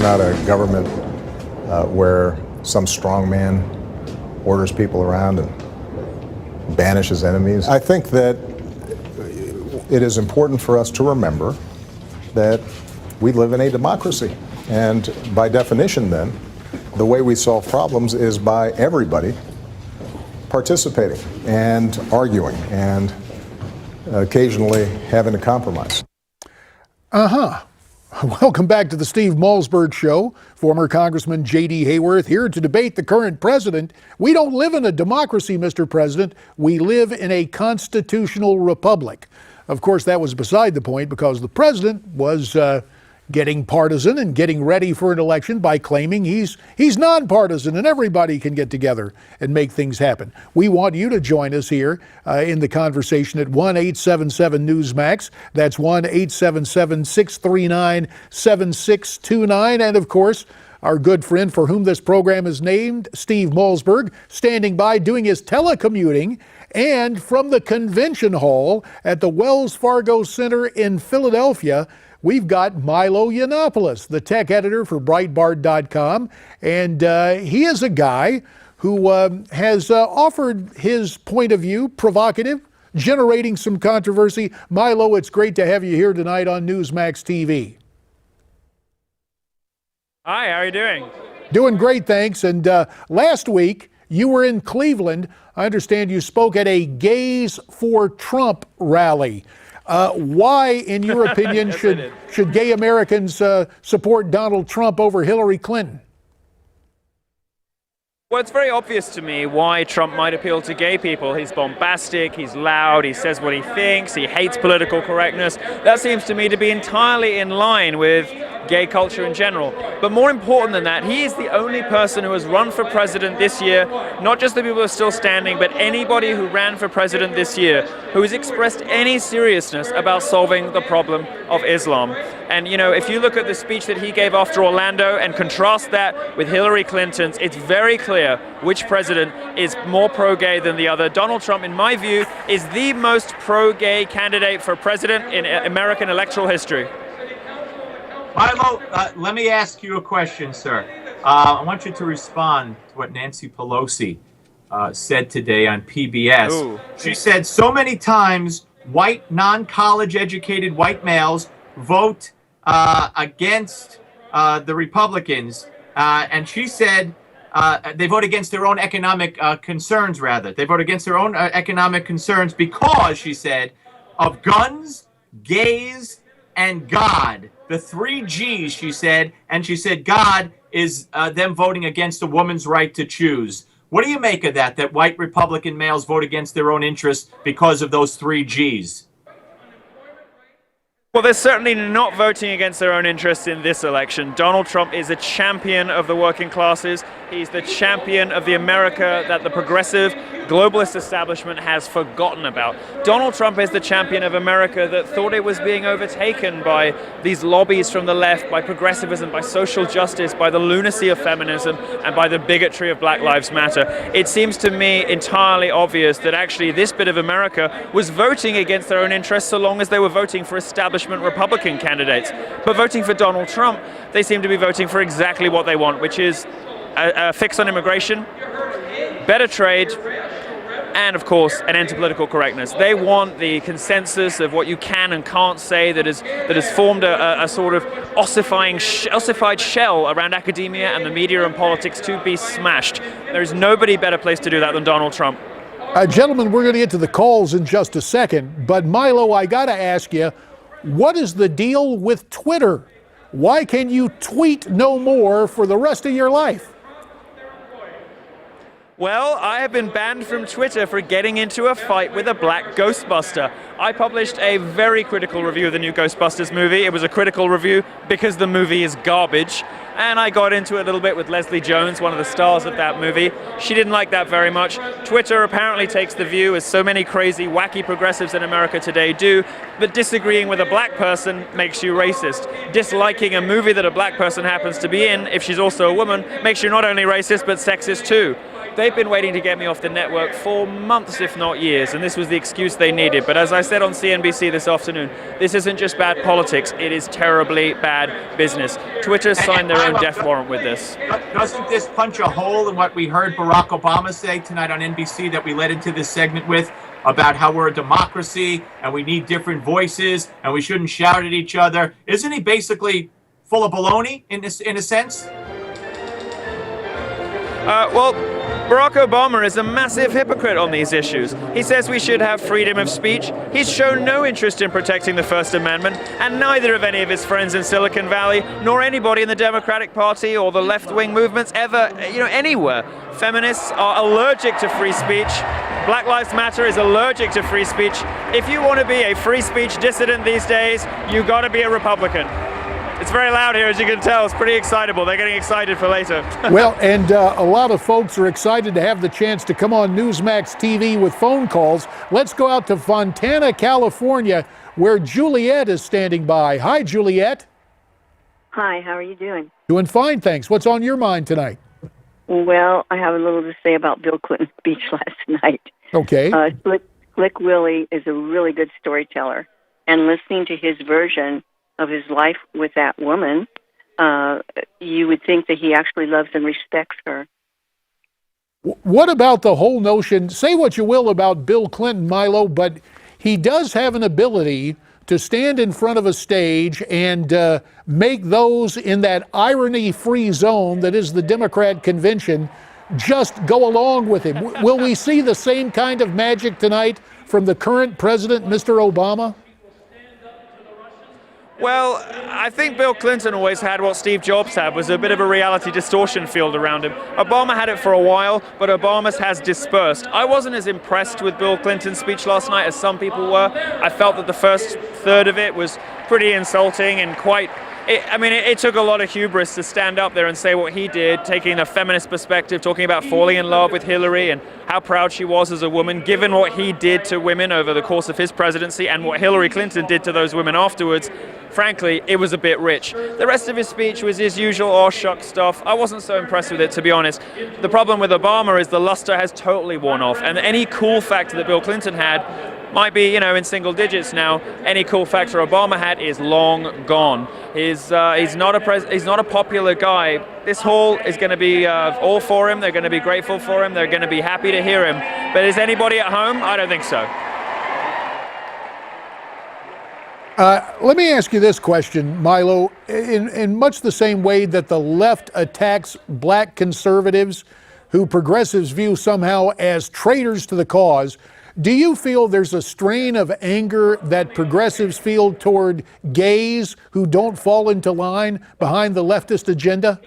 not a government where some strong man orders people around and banishes enemies. I think that it is important for us to remember that we live in a democracy. And by definition, then, the way we solve problems is by everybody participating and arguing and occasionally having a compromise. Welcome back to the Steve Malzberg Show. Former Congressman J.D. Hayworth here to debate the current president. We don't live in a democracy, Mr. President. We live in a constitutional republic. Of course, that was beside the point because the president was getting partisan and getting ready for an election by claiming he's nonpartisan and everybody can get together and make things happen. We want you to join us here in the conversation at 1-877-Newsmax. That's 1-877-639-7629. And of course, our good friend for whom this program is named, Steve Malzberg, standing by doing his telecommuting. And from the convention hall at the Wells Fargo Center in Philadelphia, we've got Milo Yiannopoulos, the tech editor for Breitbart.com. And he is a guy who has offered his point of view, provocative, generating some controversy. Milo, it's great to have you here tonight on Newsmax TV. Hi, how are you doing? Doing great, thanks. And last week, you were in Cleveland. I understand you spoke at a Gays for Trump rally. Why, in your opinion, Yes, should gay Americans support Donald Trump over Hillary Clinton? Well, it's very obvious to me why Trump might appeal to gay people. He's bombastic, he's loud, he says what he thinks, he hates political correctness. That seems to me to be entirely in line with gay culture in general. But more important than that, he is the only person who has run for president this year, not just the people who are still standing, but anybody who ran for president this year who has expressed any seriousness about solving the problem of Islam. And, you know, if you look at the speech that he gave after Orlando and contrast that with Hillary Clinton's, it's very clear which president is more pro-gay than the other. Donald Trump, in my view, is the most pro-gay candidate for president in American electoral history. Milo, let me ask you a question, sir. I want you to respond to what Nancy Pelosi said today on PBS. Ooh. She said so many times white, non-college educated white males vote against the Republicans. And she said they vote against their own economic concerns, rather. They vote against their own economic concerns because, she said, of guns, gays, and God. The 3 G's, she said, and she said God is them voting against a woman's right to choose. What do you make of that white Republican males vote against their own interests because of those 3 G's? Well, they're certainly not voting against their own interests in this election. Donald Trump is a champion of the working classes. He's the champion of the America that the progressive globalist establishment has forgotten about. Donald Trump is the champion of America that thought it was being overtaken by these lobbies from the left, by progressivism, by social justice, by the lunacy of feminism, and by the bigotry of Black Lives Matter. It seems to me entirely obvious that actually this bit of America was voting against their own interests so long as they were voting for establishment Republican candidates. But voting for Donald Trump, they seem to be voting for exactly what they want, which is a fix on immigration, better trade, and of course an end to political correctness. They want the consensus of what you can and can't say that has formed a sort of ossified shell around academia and the media and politics to be smashed. There is nobody better placed to do that than Donald Trump. Gentlemen, we're going to get to the calls in just a second, but Milo, I got to ask you, what is the deal with Twitter? Why can you tweet no more for the rest of your life? Well, I have been banned from Twitter for getting into a fight with a black Ghostbuster. I published a very critical review of the new Ghostbusters movie. It was a critical review because the movie is garbage. And I got into it a little bit with Leslie Jones, one of the stars of that movie. She didn't like that very much. Twitter apparently takes the view, as so many crazy, wacky progressives in America today do, that disagreeing with a black person makes you racist. Disliking a movie that a black person happens to be in, if she's also a woman, makes you not only racist but sexist too. they've been waiting to get me off the network for months, if not years, and this was the excuse they needed. But as I said on CNBC this afternoon, this isn't just bad politics, it is terribly bad business. Twitter signed their own death warrant with this. Doesn't this punch a hole in what we heard Barack Obama say tonight on NBC that we led into this segment with, about how we're a democracy and we need different voices and we shouldn't shout at each other? Isn't he basically full of baloney in a sense? Well, Barack Obama is a massive hypocrite on these issues. He says we should have freedom of speech. He's shown no interest in protecting the First Amendment, and neither of any of his friends in Silicon Valley, nor anybody in the Democratic Party or the left-wing movements ever, anywhere. Feminists are allergic to free speech. Black Lives Matter is allergic to free speech. If you want to be a free speech dissident these days, you got to be a Republican. It's very loud here, as you can tell. It's pretty excitable. They're getting excited for later. Well, and a lot of folks are excited to have the chance to come on Newsmax TV with phone calls. Let's go out to Fontana, California, where Juliet is standing by. Hi, Juliet. Hi, how are you doing? Doing fine, thanks. What's on your mind tonight? Well, I have a little to say about Bill Clinton's speech last night. Okay. Slick Willie is a really good storyteller, and listening to his version of his life with that woman, you would think that he actually loves and respects her. What about the whole notion, say what you will about Bill Clinton, Milo, but he does have an ability to stand in front of a stage and make those in that irony-free zone that is the Democrat convention just go along with him. Will we see the same kind of magic tonight from the current president, Mr. Obama? Well, I think Bill Clinton always had what Steve Jobs had, was a bit of a reality distortion field around him. Obama had it for a while, but Obama's has dispersed. I wasn't as impressed with Bill Clinton's speech last night as some people were. I felt that the first third of it was pretty insulting and it took a lot of hubris to stand up there and say what he did, taking a feminist perspective, talking about falling in love with Hillary and how proud she was as a woman, given what he did to women over the course of his presidency and what Hillary Clinton did to those women afterwards. Frankly, it was a bit rich. The rest of his speech was his usual aw shuck stuff. I wasn't so impressed with it, to be honest. The problem with Obama is the luster has totally worn off, and any cool factor that Bill Clinton had might be, in single digits now. Any cool factor Obama had is long gone. He's not a popular guy. This hall is going to be all for him. They're going to be grateful for him. They're going to be happy to hear him. But is anybody at home? I don't think so. Let me ask you this question, Milo. In much the same way that the left attacks black conservatives who progressives view somehow as traitors to the cause, do you feel there's a strain of anger that progressives feel toward gays who don't fall into line behind the leftist agenda?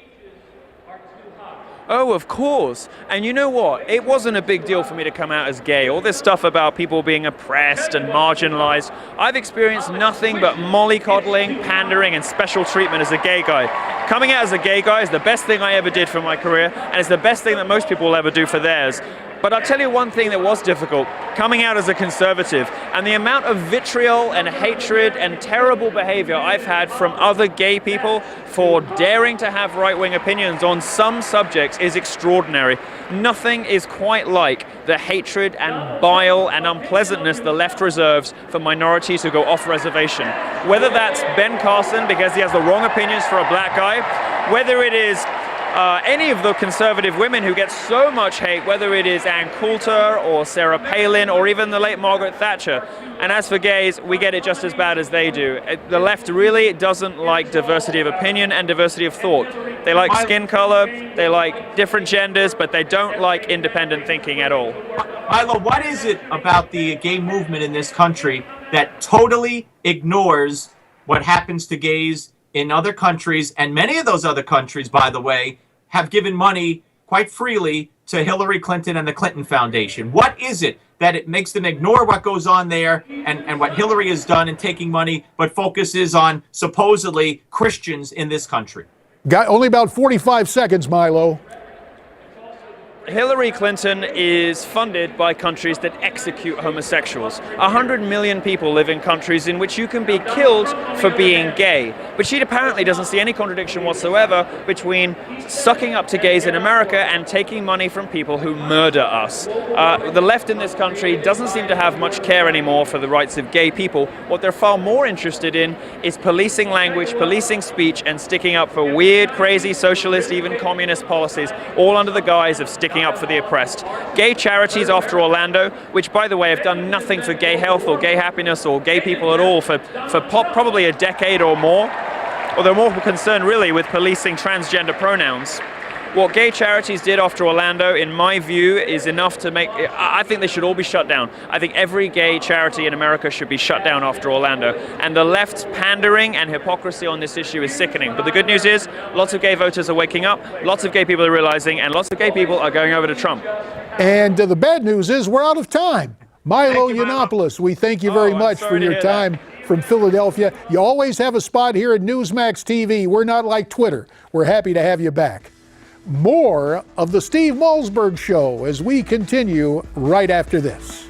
Oh, of course. And you know what? It wasn't a big deal for me to come out as gay. All this stuff about people being oppressed and marginalized, I've experienced nothing but mollycoddling, pandering, and special treatment as a gay guy. Coming out as a gay guy is the best thing I ever did for my career, and it's the best thing that most people will ever do for theirs. But I'll tell you one thing that was difficult, coming out as a conservative, and the amount of vitriol and hatred and terrible behavior I've had from other gay people for daring to have right-wing opinions on some subjects is extraordinary. Nothing is quite like the hatred and bile and unpleasantness the left reserves for minorities who go off reservation. Whether that's Ben Carson because he has the wrong opinions for a black guy, whether it is any of the conservative women who get so much hate, whether it is Ann Coulter or Sarah Palin or even the late Margaret Thatcher. And as for gays, we get it just as bad as they do. The left really doesn't like diversity of opinion and diversity of thought. They like skin color, they like different genders, but they don't like independent thinking at all. Milo, what is it about the gay movement in this country that totally ignores what happens to gays in other countries? And many of those other countries, by the way, have given money quite freely to Hillary Clinton and the Clinton Foundation. What is it that it makes them ignore what goes on there and what Hillary has done in taking money, but focuses on supposedly Christians in this country? Got only about 45 seconds, Milo. Hillary Clinton is funded by countries that execute homosexuals. 100 million people live in countries in which you can be killed for being gay. But she apparently doesn't see any contradiction whatsoever between sucking up to gays in America and taking money from people who murder us. The left in this country doesn't seem to have much care anymore for the rights of gay people. What they're far more interested in is policing language, policing speech, and sticking up for weird, crazy, socialist, even communist policies, all under the guise of sticking up for the oppressed. Gay charities after Orlando, which by the way have done nothing for gay health or gay happiness or gay people at all for probably a decade or more, or they're more concerned really with policing transgender pronouns. What gay charities did after Orlando, in my view, is enough to make, I think they should all be shut down. I think every gay charity in America should be shut down after Orlando. And the left's pandering and hypocrisy on this issue is sickening. But the good news is, lots of gay voters are waking up, lots of gay people are realizing, and lots of gay people are going over to Trump. And the bad news is we're out of time. Milo Yiannopoulos, we thank you very much for your time from Philadelphia. You always have a spot here at Newsmax TV. We're not like Twitter. We're happy to have you back. More of the Steve Malzberg Show as we continue right after this.